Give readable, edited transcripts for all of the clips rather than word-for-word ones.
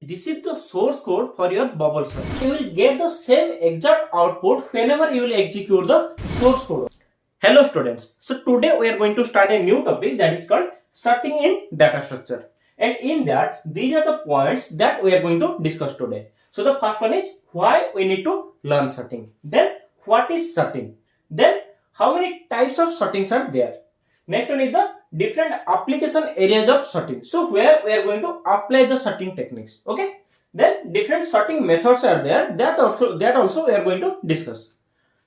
This is the source code for your bubble sort. You will get the same exact output whenever you will execute the source code. Hello students. So today we are going to start a new topic that is called sorting in data structure. And in that, these are the points that we are going to discuss today. So the first one is why we need to learn sorting. Then what is sorting? Then how many types of sortings are there? Next one is the different application areas of sorting. So where we are going to apply the sorting techniques. Okay. Then different sorting methods are there. That also we are going to discuss.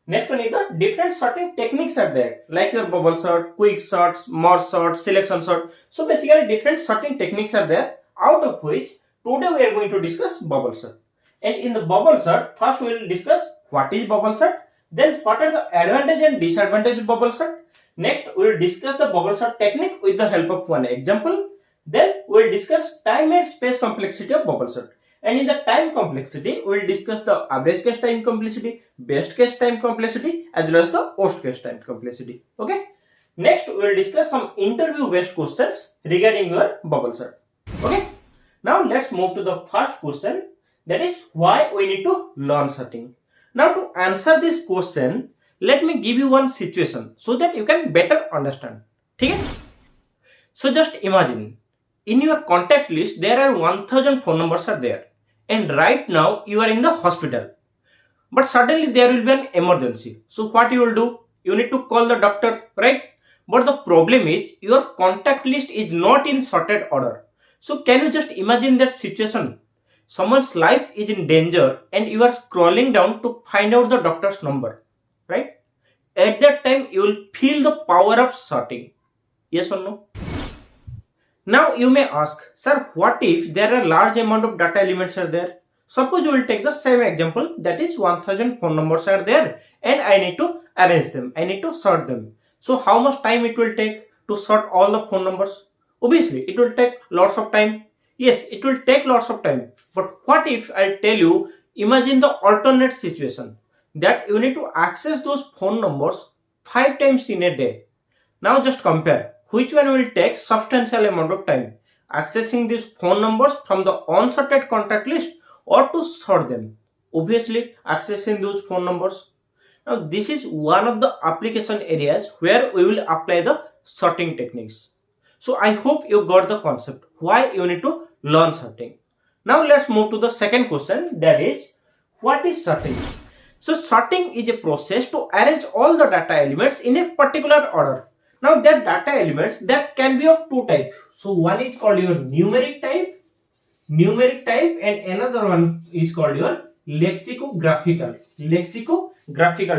Next one is the different sorting techniques are there, like your bubble sort, quick sorts, merge sort, selection sort. So basically different sorting techniques are there, out of which today we are going to discuss bubble sort. And in the bubble sort, first we will discuss what is bubble sort, then what are the advantage and disadvantage of bubble sort. Next, we will discuss the bubble sort technique with the help of one example. Then we will discuss time and space complexity of bubble sort. And in the time complexity, we will discuss the average case time complexity, best case time complexity, as well as the worst case time complexity. Okay. Next, we will discuss some interview based questions regarding your bubble sort. Okay. Now let's move to the first question, that is why we need to learn sorting. Now to answer this question, let me give you one situation so that you can better understand. Okay? So just imagine, in your contact list there are 1000 phone numbers are there, and right now you are in the hospital, but suddenly there will be an emergency. So what you will do? You need to call the doctor, right? But the problem is your contact list is not in sorted order. So can you just imagine that situation? Someone's life is in danger and you are scrolling down to find out the doctor's number, right? At that time you will feel the power of sorting. Yes or no? Now you may ask, sir, what if there are large amount of data elements are there? Suppose you will take the same example, that is 1000 phone numbers are there and I need to arrange them, I need to sort them. So how much time it will take to sort all the phone numbers? Obviously it will take lots of time. Yes, it will take lots of time. But what if I tell you, imagine the alternate situation, that you need to access those phone numbers 5 times in a day. Now just compare which one will take substantial amount of time, accessing these phone numbers from the unsorted contact list or to sort them. Obviously accessing those phone numbers. Now this is one of the application areas where we will apply the sorting techniques. So I hope you got the concept why you need to learn sorting. Now let's move to the second question, that is what is sorting? So sorting is a process to arrange all the data elements in a particular order. Now that data elements that can be of two types. So one is called your numeric type, and another one is called your lexicographical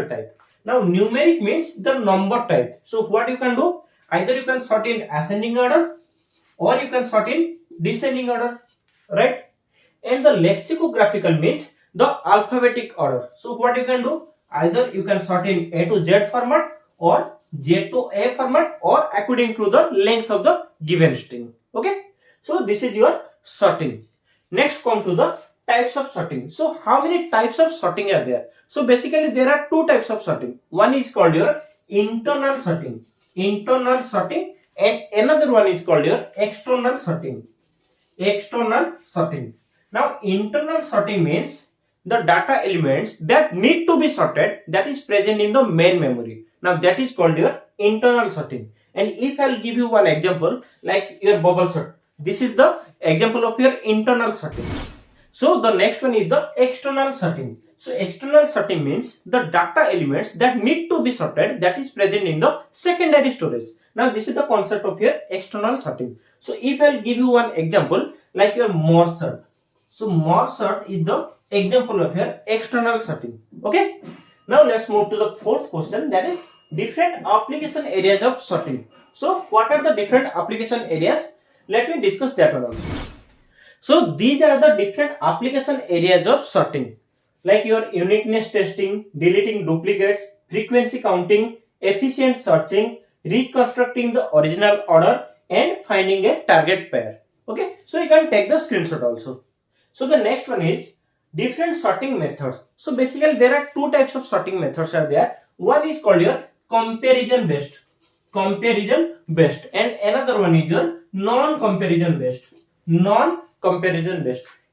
type. Now numeric means the number type. So what you can do? Either you can sort in ascending order or you can sort in descending order, right? And the lexicographical means the alphabetic order. So what you can do? Either you can sort in A to Z format or Z to A format, or according to the length of the given string. Okay. So this is your sorting. Next come to the types of sorting. So how many types of sorting are there? So basically there are two types of sorting. One is called your internal sorting, and another one is called your external sorting. Now internal sorting means the data elements that need to be sorted, that is present in the main memory. Now that is called your internal sorting. And if I'll give you one example, like your bubble sort, this is the example of your internal sorting. So the next one is the external sorting. So external sorting means the data elements that need to be sorted, that is present in the secondary storage. Now this is the concept of your external sorting. So if I'll give you one example, like your merge sort. So merge sort is the example of your external sorting. Okay. Now let's move to the fourth question, that is different application areas of sorting. So what are the different application areas? Let me discuss that one also. So these are the different application areas of sorting, like your uniqueness testing, deleting duplicates, frequency counting, efficient searching, reconstructing the original order, and finding a target pair. Okay, so you can take the screenshot also. So the next one is different sorting methods. So basically there are two types of sorting methods are there. One is called your comparison based, and another one is your non-comparison based.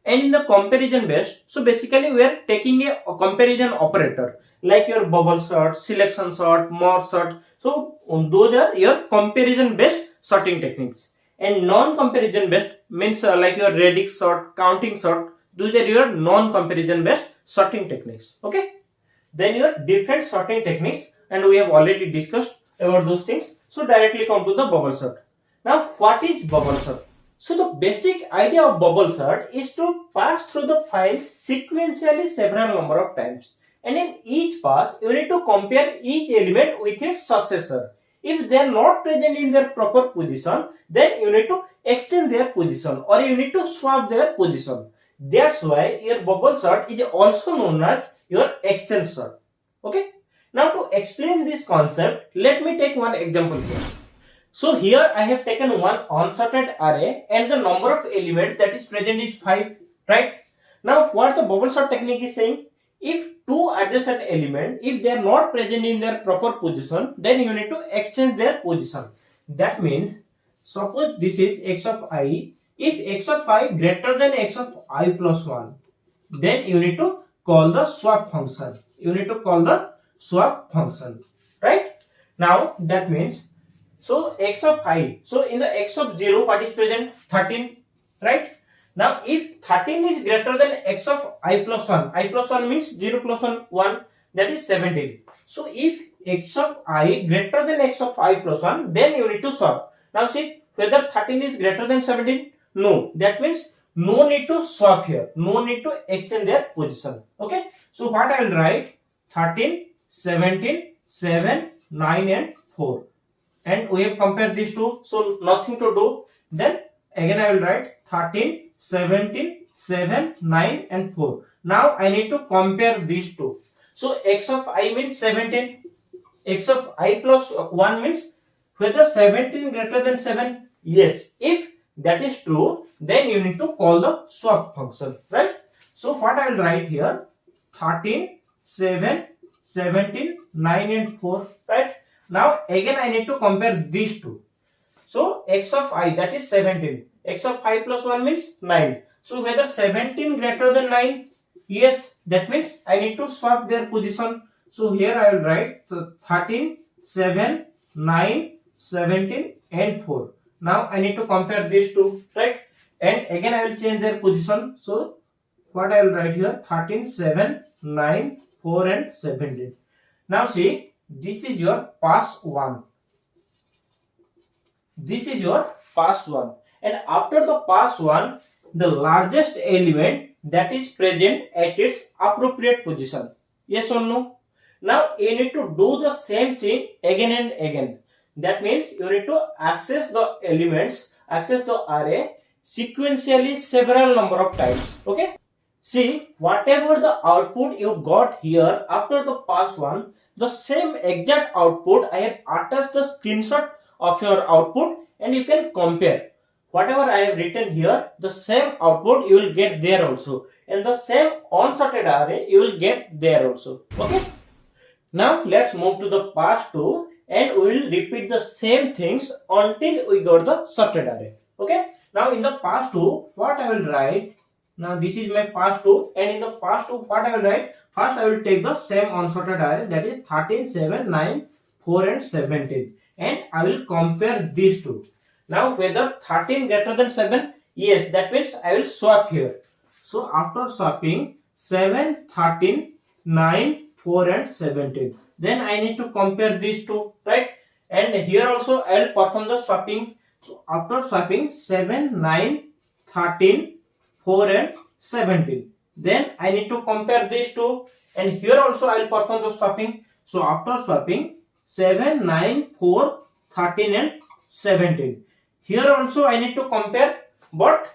And in the comparison based, so basically we are taking a comparison operator like your bubble sort, selection sort, merge sort. So those are your comparison based sorting techniques. And non-comparison based means like your radix sort, counting sort. Those are your non-comparison based sorting techniques. Okay. Then your different sorting techniques, and we have already discussed about those things. So directly come to the bubble sort. Now what is bubble sort? So the basic idea of bubble sort is to pass through the files sequentially several number of times, and in each pass you need to compare each element with its successor. If they are not present in their proper position, then you need to exchange their position or you need to swap their position. That's why your bubble sort is also known as your exchange sort. Okay. Now to explain this concept, let me take one example here. So here I have taken one unsorted array and the number of elements that is present is 5, right? Now what the bubble sort technique is saying, if two adjacent elements, if they are not present in their proper position, then you need to exchange their position. That means, suppose this is x of I, if x of I greater than x of I plus 1, then you need to call the swap function. You need to call the swap function, right? Now that means, so x of I, so in the x of 0 what is present? 13, right? Now if 13 is greater than x of I plus 1, I plus 1 means 0 plus 1, that is 17. So if x of I greater than x of I plus 1, then you need to swap. Now see whether 13 is greater than 17. No, that means no need to swap here, no need to exchange their position. Okay, so what I will write, 13, 17, 7, 9 and 4, and we have compared these two, so nothing to do. Then again I will write 13, 17, 7, 9 and 4. Now I need to compare these two. So x of I means 17, x of I plus 1 means whether 17 greater than 7. Yes, if that is true, then you need to call the swap function, right? So what I will write here, 13, 7, 17, 9 and 4, right? Now again I need to compare these two. So x of I, that is 17, x of I plus 1 means 9. So whether 17 greater than 9, yes, that means I need to swap their position. So here I will write 13, 7, 9, 17 and 4. Now I need to compare these two, right? And again I will change their position. So what I will write here, 13, 7, 9, 4 and 17. Now see, this is your pass 1. This is your pass 1. And after the pass 1, the largest element that is present at its appropriate position. Yes or no? Now you need to do the same thing again and again. That means you need to access the elements, access the array sequentially several number of times. Okay. See, whatever the output you got here after the pass 1, the same exact output I have attached the screenshot of your output and you can compare. Whatever I have written here, the same output you will get there also, and the same unsorted array you will get there also. Okay. Now let's move to the pass 2 and we will repeat the same things until we got the sorted array. Okay. Now in the pass 2, what I will write, now this is my pass 2, and in the pass 2 what I will write, first I will take the same unsorted array, that is 13, 7, 9, 4 and 17, and I will compare these two. Now whether 13 greater than 7, yes, that means I will swap here. So after swapping 7, 13, 9, 4 and 17, then I need to compare these two, right? And here also I will perform the swapping. So after swapping 7, 9, 13, 4 and 17, then I need to compare these two, and here also I will perform the swapping. So after swapping 7, 9, 4, 13 and 17, here also I need to compare, but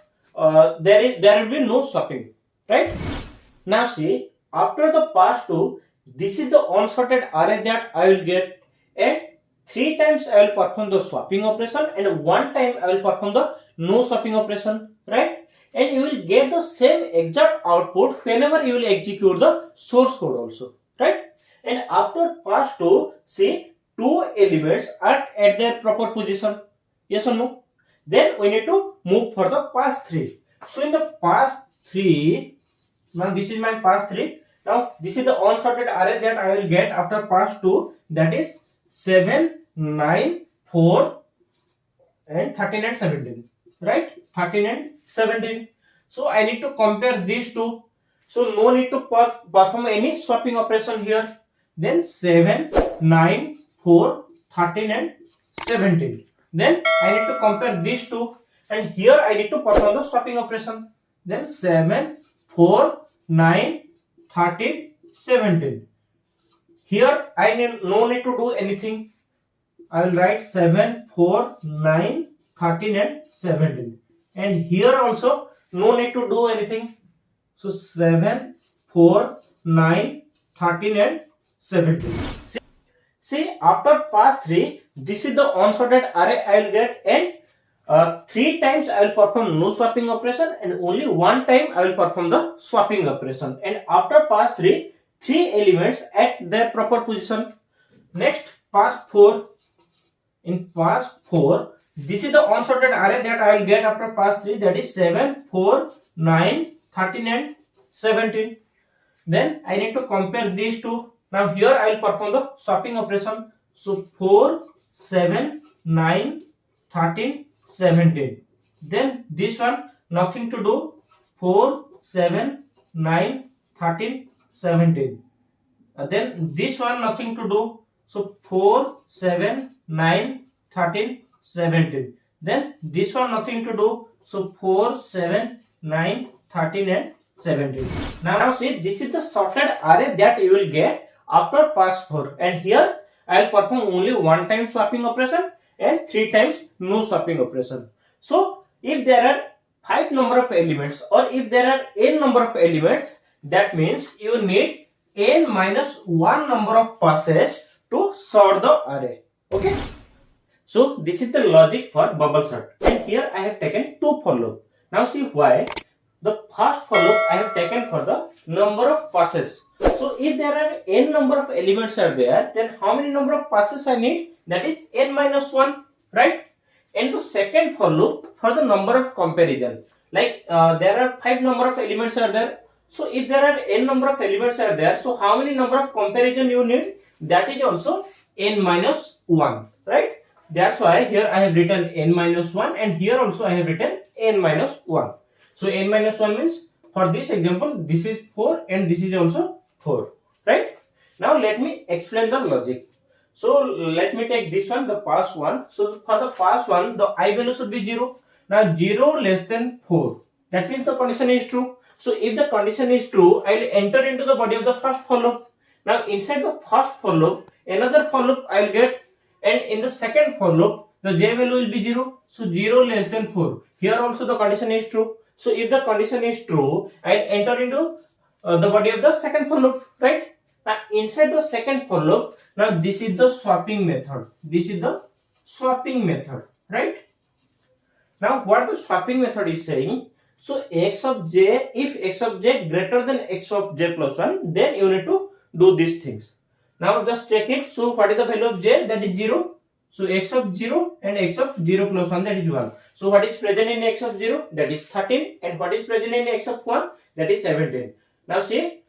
there will be no swapping, right? Now see, after the pass 2, this is the unsorted array that I will get, and 3 times I will perform the swapping operation and 1 time I will perform the no swapping operation, right? And you will get the same exact output whenever you will execute the source code also, right? And after pass 2, see, 2 elements are at their proper position. Yes or no? Then we need to move for the pass 3. So in the pass 3. Now this is my pass 3. Now this is the unsorted array that I will get after pass 2, that is 7, 9, 4 and 13 and 17, right? 13 and 17. So I need to compare these two. So no need to perform any swapping operation here. Then 7, 9, 4, 13 and 17. Then I need to compare these two, and here I need to perform the swapping operation. Then 7, 4, 9, 13, 17. Here I no need to do anything. I will write 7, 4, 9, 13 and 17. And here also no need to do anything. So 7, 4, 9, 13 and 17. See, after pass 3, this is the unsorted array I will get, and 3 times I will perform no swapping operation, and only 1 time I will perform the swapping operation. And after pass 3, 3 elements at their proper position. Next, pass 4. In pass 4, this is the unsorted array that I will get after pass 3, that is 7, 4, 9, 13 and 17. Then I need to compare these two. Now here I will perform the swapping operation. So 4, 7, 9, 13, 17. Then this one nothing to do. 4, 7, 9, 13, 17. Then this one nothing to do. So 4, 7, 9, 13, 17. Then this one nothing to do. So 4, 7, 9, 13 and 17. Now see, this is the sorted array that you will get after pass 4, and here I will perform only 1 time swapping operation and 3 times no swapping operation. So if there are 5 number of elements, or if there are n number of elements, that means you need n minus 1 number of passes to sort the array. Okay. So this is the logic for bubble sort, and here I have taken 2 for loop. Now see why. The first for loop I have taken for the number of passes. So if there are n number of elements are there, then how many number of passes I need? That is n minus 1, right? And the second for loop for the number of comparison. Like there are 5 number of elements are there. So if there are n number of elements are there, so how many number of comparison you need? That is also n minus 1, right? That's why here I have written n minus 1, and here also I have written n minus 1. So n minus 1 means, for this example, this is 4 and this is also 4, right? Now let me explain the logic. So let me take this one, the pass 1. So for the pass 1, the I value should be 0. Now 0 less than 4. That means the condition is true. So if the condition is true, I will enter into the body of the first for loop. Now inside the first for loop, another for loop I will get, and in the second for loop, the j value will be 0. So 0 less than 4. Here also the condition is true. So if the condition is true, I enter into the body of the second for loop, right? Now inside the second for loop, now this is the swapping method. This is the swapping method, right? Now what the swapping method is saying, so x of j, if x of j greater than x of j plus 1, then you need to do these things. Now just check it. So what is the value of j? That is 0. So x of 0 and x of 0 plus 1, that is 1. So what is present in x of 0? That is 13. And what is present in x of 1? That is 17. Now see,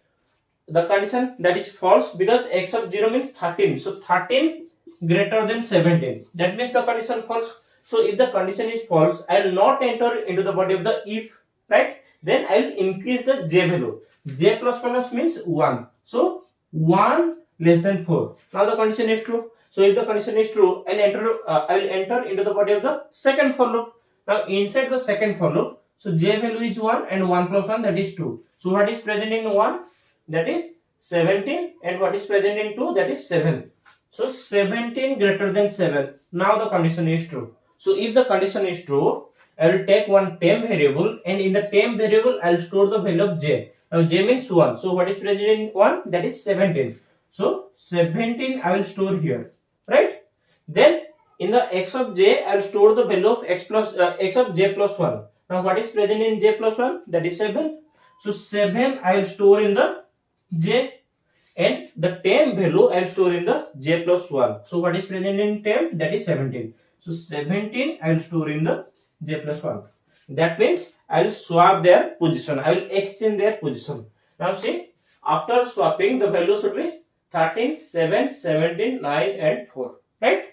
the condition that is false, because x of 0 means 13. So 13 greater than 17. That means the condition false. So if the condition is false, I will not enter into the body of the if, right? Then I will increase the j value. J plus 1 means 1. So 1 less than 4. Now the condition is true. So if the condition is true, I will enter into the body of the second for loop. Now inside the second for loop, so j value is 1 and 1 plus 1, that is 2. So what is present in 1? That is 17, and what is present in 2? That is 7. So 17 greater than 7. Now the condition is true. So if the condition is true, I will take one temp variable, and in the temp variable I will store the value of j. Now j means 1. So what is present in 1? That is 17. So 17 I will store here, right? Then in the x of j I will store the value of x of j plus 1. Now what is present in j plus 1? That is 7. So 7 I will store in the j, and the temp value I will store in the j plus 1. So what is present in temp? That is 17. So 17 I will store in the j plus 1. That means I will swap their position. I will exchange their position. Now see, after swapping, the value should be 13, 7, 17, 9 and 4. Right?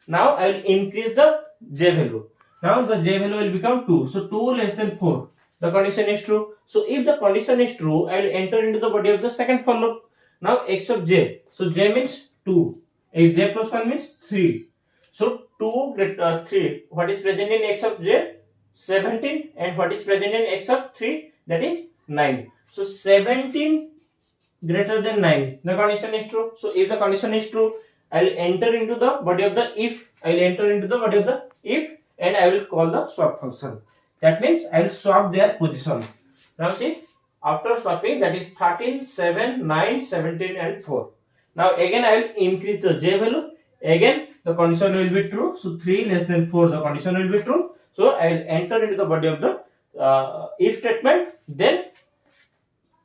Now I will increase the j value. Now the j value will become 2. So 2 less than 4. The condition is true. So if the condition is true, I will enter into the body of the second for loop. Now x of j. So j means 2. J plus 1 means 3. So 2 3. What is present in x of j? 17. And what is present in x of 3? That is 9. So 17 greater than 9. The condition is true. So if the condition is true, I will enter into the body of the if. I will enter into the body of the if and I will call the swap function. That means I will swap their position. Now see, after swapping, that is 13, 7, 9, 17 and 4. Now again I will increase the j value. Again the condition will be true. So 3 less than 4, the condition will be true. So I will enter into the body of the if statement. Then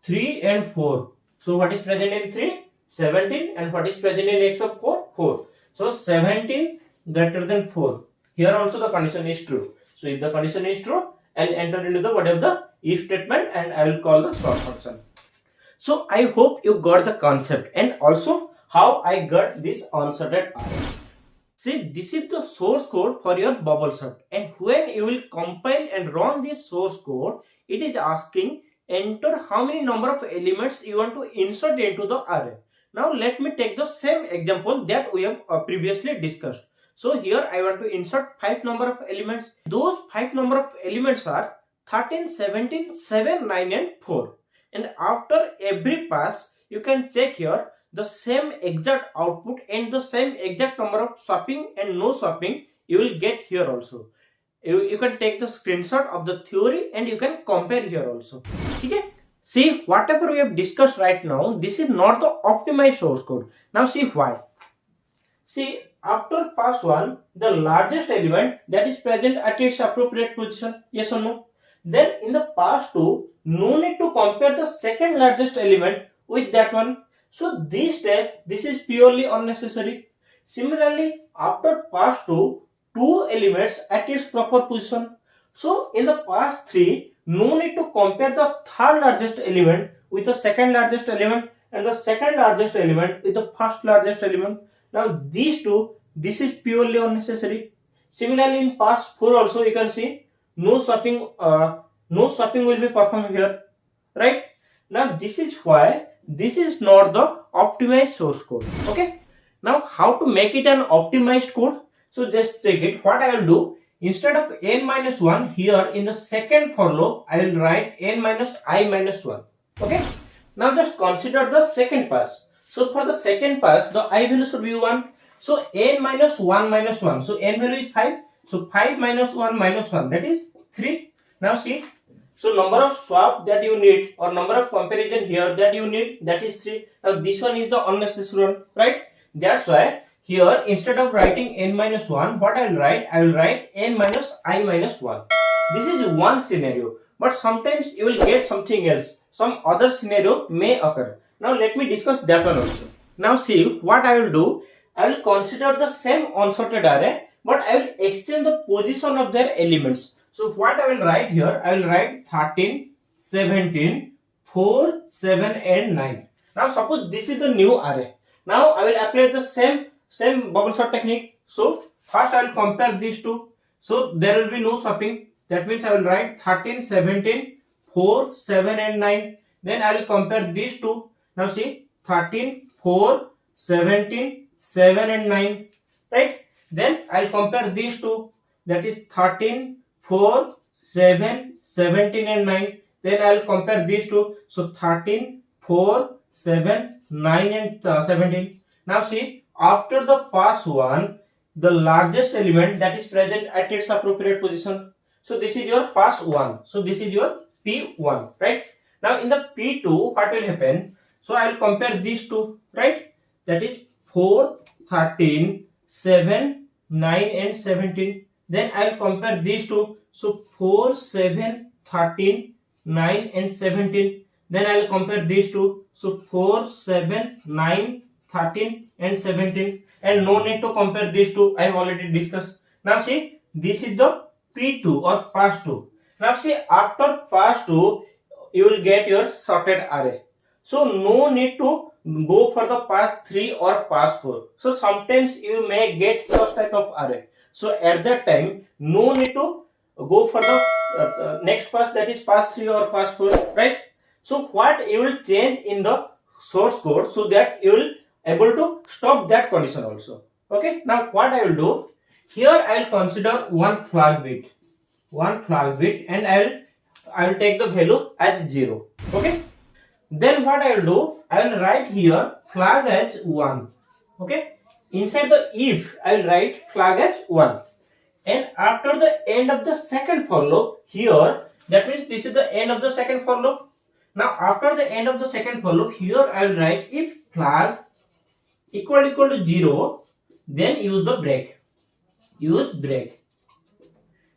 3 and 4. So what is present in 3? 17. And what is present in x of 4? 4. So 17 greater than 4. Here also the condition is true. So if the condition is true, I will enter into the body of the if statement and I will call the swap function. So I hope you got the concept and also how I got this unsorted array. See, this is the source code for your bubble sort, and when you will compile and run this source code, it is asking enter how many number of elements you want to insert into the array. Now let me take the same example that we have previously discussed. So here I want to insert 5 number of elements. Those 5 number of elements are 13, 17, 7, 9 and 4. And after every pass, you can check here the same exact output and the same exact number of swapping and no swapping you will get here also. You can take the screenshot of the theory and you can compare here also. Okay? See, whatever we have discussed right now, this is not the optimized source code. Now see why. See, after pass 1, the largest element that is present at its appropriate position, yes or no? Then in the pass 2, no need to compare the second largest element with that one. So this step, this is purely unnecessary. Similarly, after pass 2, 2 elements at its proper position. So in the pass 3, no need to compare the third largest element with the second largest element and the second largest element with the first largest element. Now these two, this is purely unnecessary. Similarly in pass 4 also you can see no swapping will be performed here, right? Now this is why this is not the optimized source code. Okay. Now how to make it an optimized code? So just check it. What I will do, instead of n minus 1 here in the second for loop, I will write n minus I minus 1. Okay. Now just consider the second pass. So for the second pass, the I value should be 1. So n minus 1 minus 1. So n value is 5. So 5 minus 1 minus 1, that is 3. Now see. So number of swap that you need or number of comparison here that you need, that is 3. Now this one is the unnecessary one, right? That's why here instead of writing n minus 1, what I will write? I will write n minus I minus 1. This is one scenario, but sometimes you will get something else. Some other scenario may occur. Now let me discuss that one also. Now see what I will do. I will consider the same unsorted array, but I will exchange the position of their elements. So what I will write here, I will write 13, 17, 4, 7 and 9. Now suppose this is the new array. Now I will apply the same bubble sort technique. So first I will compare these two. So there will be no swapping. That means I will write 13, 17, 4, 7 and 9. Then I will compare these two. Now see 13, 4, 17, 7 and 9. Right? Then I will compare these two. That is 13, 4, 7, 17 and 9. Then I will compare these two. So 13, 4, 7, 9 and 17. Now see, after the pass 1, the largest element that is present at its appropriate position. So this is your pass 1. So this is your P1, right? Now in the P2, what will happen? So I will compare these two, right? That is 4, 13, 7, 9 and 17. Then I will compare these two. So 4, 7, 13, 9 and 17. Then I will compare these two. So 4, 7, 9, 13 and 17. And no need to compare these two. I have already discussed. Now see, this is the P2 or pass 2. Now see, after pass 2, you will get your sorted array. So no need to go for the pass 3 or pass 4. So sometimes you may get such type of array. So at that time, no need to go for the next pass, that is pass 3 or pass 4, right? So what you will change in the source code so that you will able to stop that condition also. Okay. Now what I will do, here I will consider one flag bit, and I will take the value as 0. Okay. Then what I will do, I will write here flag as 1. Okay. Inside the if, I will write flag as 1. And after the end of the second for loop, here, that means this is the end of the second for loop. Now after the end of the second for loop, here I will write if flag equal to 0, then use the break. Use break.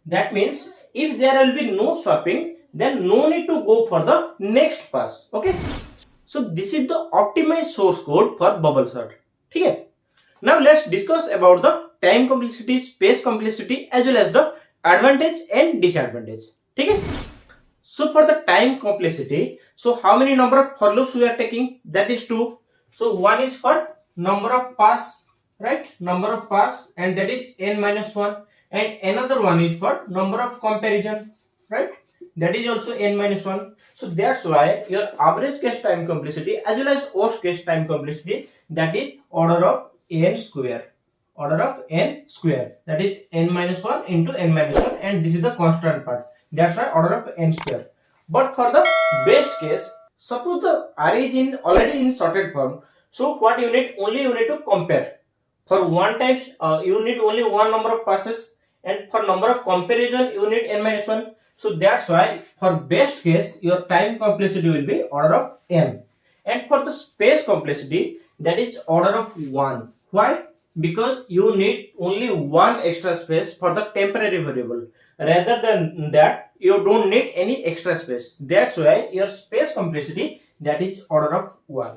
That means if there will be no swapping, then no need to go for the next pass. Okay. So this is the optimized source code for bubble sort. Okay. Now let's discuss about the time complexity, space complexity, as well as the advantage and disadvantage. Okay. So for the time complexity, so how many number of for loops we are taking? That is 2. So one is for number of pass, right? Number of pass, and that is n minus 1. And another one is for number of comparison, right? That is also n minus 1. So that's why your average case time complexity as well as worst case time complexity, that is order of n square. Order of n square, that is n minus 1 into n minus 1, and this is the constant part. That's why order of n square. But for the best case, suppose the array is already in sorted form. So what you need? Only you need to compare. For one times you need only one number of passes, and for number of comparison you need n minus 1. So that's why for best case your time complexity will be order of n, and for the space complexity, that is order of 1. Why? Because you need only one extra space for the temporary variable. Rather than that, you don't need any extra space. That's why your space complexity, that is order of 1.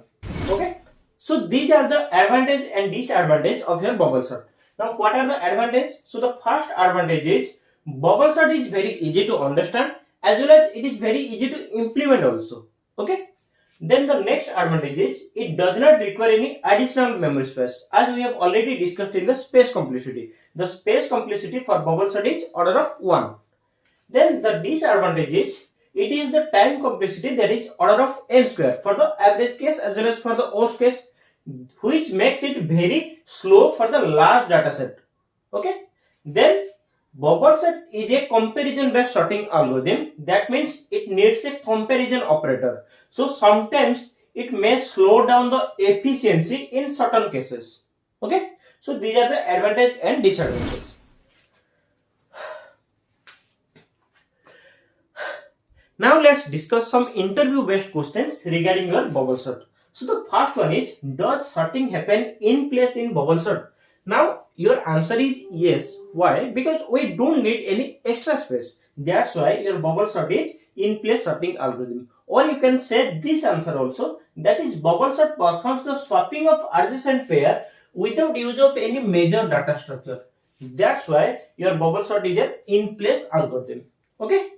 Okay. So these are the advantage and disadvantage of your bubble sort. Now what are the advantages? So the first advantage is bubble sort is very easy to understand, as well as it is very easy to implement also. Okay. Then the next advantage is it does not require any additional memory space, as we have already discussed in the space complexity. The space complexity for bubble sort is order of 1. Then the disadvantage is it is the time complexity, that is order of n square for the average case as well as for the worst case, which makes it very slow for the large data set. Okay. Then bubble sort is a comparison based sorting algorithm. That means it needs a comparison operator. So sometimes it may slow down the efficiency in certain cases. Okay. So these are the advantage and disadvantages. Now let's discuss some interview based questions regarding your bubble sort. So the first one is, does sorting happen in place in bubble sort? Now your answer is yes. Why? Because we don't need any extra space. That's why your bubble sort is in place sorting algorithm. Or you can say this answer also, that is bubble sort performs the swapping of adjacent pair without use of any major data structure. That's why your bubble sort is an in place algorithm. Okay.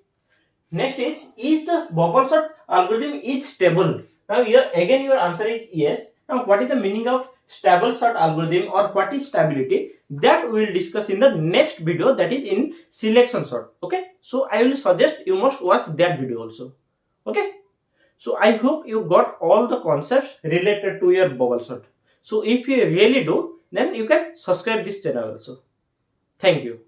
Next is the bubble sort algorithm is stable? Now here again your answer is yes. Now what is the meaning of stable sort algorithm, or what is stability? That we will discuss in the next video, that is in selection sort. Okay. So I will suggest you must watch that video also. Okay. So I hope you got all the concepts related to your bubble sort. So if you really do, then you can subscribe this channel also. Thank you.